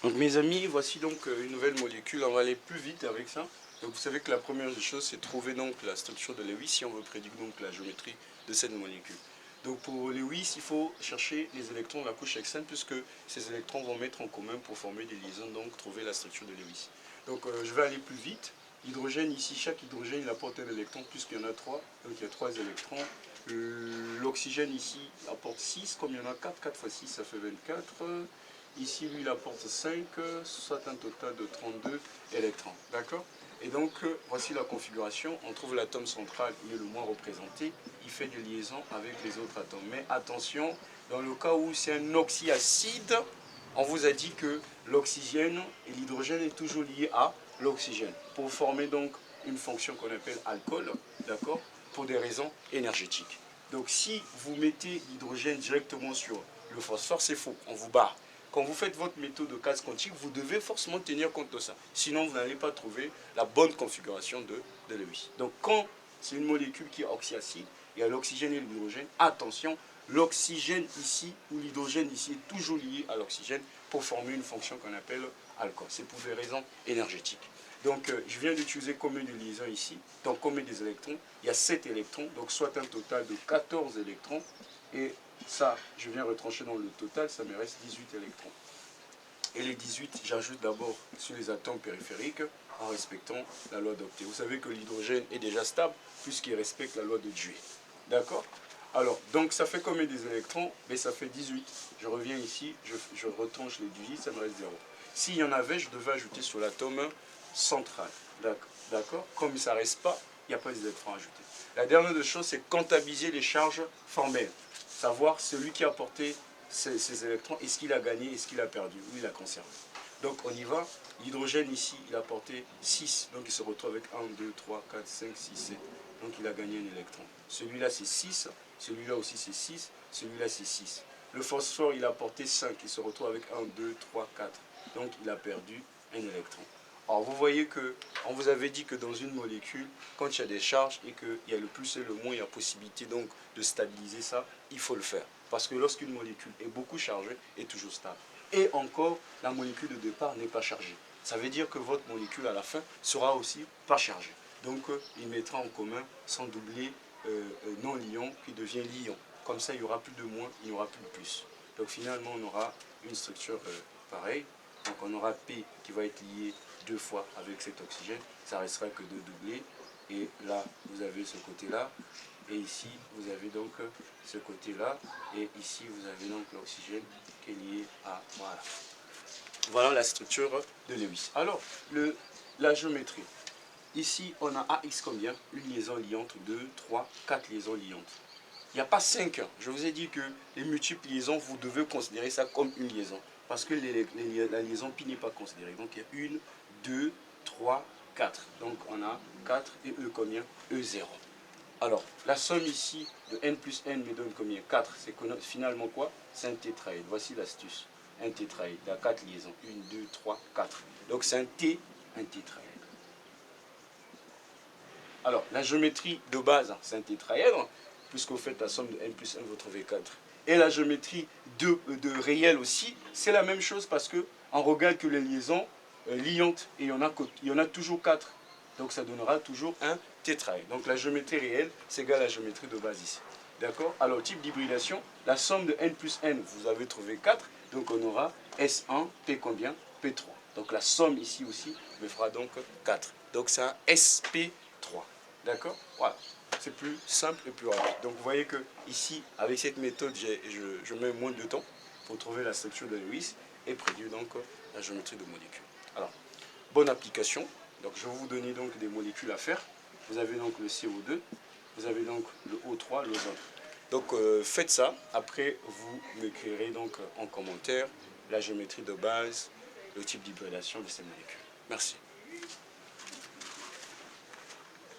Donc mes amis, voici donc une nouvelle molécule, on va aller plus vite avec ça. Donc vous savez que la première des choses, c'est trouver donc la structure de Lewis si on veut prédire donc la géométrie de cette molécule. Donc pour Lewis, il faut chercher les électrons de la couche externe puisque ces électrons vont mettre en commun pour former des liaisons, donc trouver la structure de Lewis. Donc je vais aller plus vite. L'hydrogène ici, chaque hydrogène il apporte un électron puisqu'il y en a 3, donc il y a 3 électrons. L'oxygène ici apporte 6, comme il y en a 4, 4 fois 6 ça fait 24. Ici, lui, il apporte 5, soit un total de 32 électrons. D'accord? Et donc, voici la configuration. On trouve l'atome central, il est le moins représenté. Il fait des liaisons avec les autres atomes. Mais attention, dans le cas où c'est un oxyacide, on vous a dit que l'oxygène et l'hydrogène est toujours lié à l'oxygène. Pour former donc une fonction qu'on appelle alcool, d'accord? Pour des raisons énergétiques. Donc, si vous mettez l'hydrogène directement sur le phosphore, c'est faux, on vous barre. Quand vous faites votre méthode de case quantique, vous devez forcément tenir compte de ça. Sinon, vous n'allez pas trouver la bonne configuration de Lewis. Donc, quand c'est une molécule qui est oxyacide, il y a l'oxygène et l'hydrogène, attention, l'oxygène ici ou l'hydrogène ici est toujours lié à l'oxygène pour former une fonction qu'on appelle alcool. C'est pour des raisons énergétiques. Donc, je viens d'utiliser combien de liaisons ici. Donc, combien des électrons? Il y a 7 électrons, donc soit un total de 14 électrons. Et ça, je viens retrancher dans le total, ça me reste 18 électrons. Et les 18, j'ajoute d'abord sur les atomes périphériques en respectant la loi d'Octet. Vous savez que l'hydrogène est déjà stable puisqu'il respecte la loi de Dewey. D'accord? Alors, donc ça fait combien des électrons? Mais ça fait 18. Je reviens ici, je retranche les 18, ça me reste 0. S'il y en avait, je devais ajouter sur l'atome central. D'accord? Comme ça ne reste pas, il n'y a pas d'électrons ajoutés. La dernière des choses, c'est comptabiliser les charges formelles. Savoir celui qui a apporté ces électrons, est-ce qu'il a gagné, est-ce qu'il a perdu, ou il a conservé. Donc on y va. L'hydrogène ici, il a apporté 6, donc il se retrouve avec 1, 2, 3, 4, 5, 6, 7. Donc il a gagné un électron. Celui-là c'est 6, celui-là aussi c'est 6, celui-là c'est 6. Le phosphore, il a apporté 5, il se retrouve avec 1, 2, 3, 4. Donc il a perdu un électron. Alors vous voyez que, on vous avait dit que dans une molécule, quand il y a des charges et qu'il y a le plus et le moins, il y a possibilité donc de stabiliser ça, il faut le faire. Parce que lorsqu'une molécule est beaucoup chargée, elle est toujours stable. Et encore, la molécule de départ n'est pas chargée. Ça veut dire que votre molécule à la fin sera aussi pas chargée. Donc il mettra en commun son doublé non-lion qui devient lion. Comme ça, il n'y aura plus de moins, il n'y aura plus de plus. Donc finalement, on aura une structure pareille. Donc on aura P qui va être lié 2 fois avec cet oxygène. Ça ne restera que 2 doublés. Et là, vous avez ce côté-là. Et ici, vous avez donc ce côté-là. Et ici, vous avez donc l'oxygène qui est lié à... Voilà. Voilà la structure de Lewis. Alors, la géométrie. Ici, on a AX combien? Une liaison liante, 2, 3, 4 liaisons liantes. Il n'y a pas 5. Je vous ai dit que les multiples liaisons, vous devez considérer ça comme une liaison. Parce que la liaison pi n'est pas considérée. Donc il y a 1, 2, 3, 4. Donc on a 4 et E combien? E0. Alors, la somme ici de n plus n me donne combien? 4. C'est finalement quoi? C'est un tétraèdre. Voici l'astuce. Un tétraèdre. Il y a 4 liaisons. 1, 2, 3, 4. Donc c'est un tétraèdre. Alors, la géométrie de base, c'est un tétraèdre, puisque vous faites la somme de n plus 1, vous trouvez 4. Et la géométrie de réel aussi, c'est la même chose, parce qu'on regarde que les liaisons liantes, et il y en a toujours 4. Donc ça donnera toujours un tétraèdre. Donc la géométrie réelle, c'est égal à la géométrie de base ici. D'accord? Alors, type d'hybridation, la somme de n plus n, vous avez trouvé 4, donc on aura S1, P combien? P3. Donc la somme ici aussi me fera donc 4. Donc c'est un SP3. D'accord? Voilà. C'est plus simple et plus rapide. Donc vous voyez que ici, avec cette méthode, je mets moins de temps pour trouver la structure de Lewis et prédire donc la géométrie de molécules. Alors, bonne application. Donc je vais vous donner donc des molécules à faire. Vous avez donc le CO2, vous avez donc le O3, l'ozone. Donc faites ça. Après, vous m'écrirez donc en commentaire la géométrie de base, le type d'hybridation de ces molécules. Merci.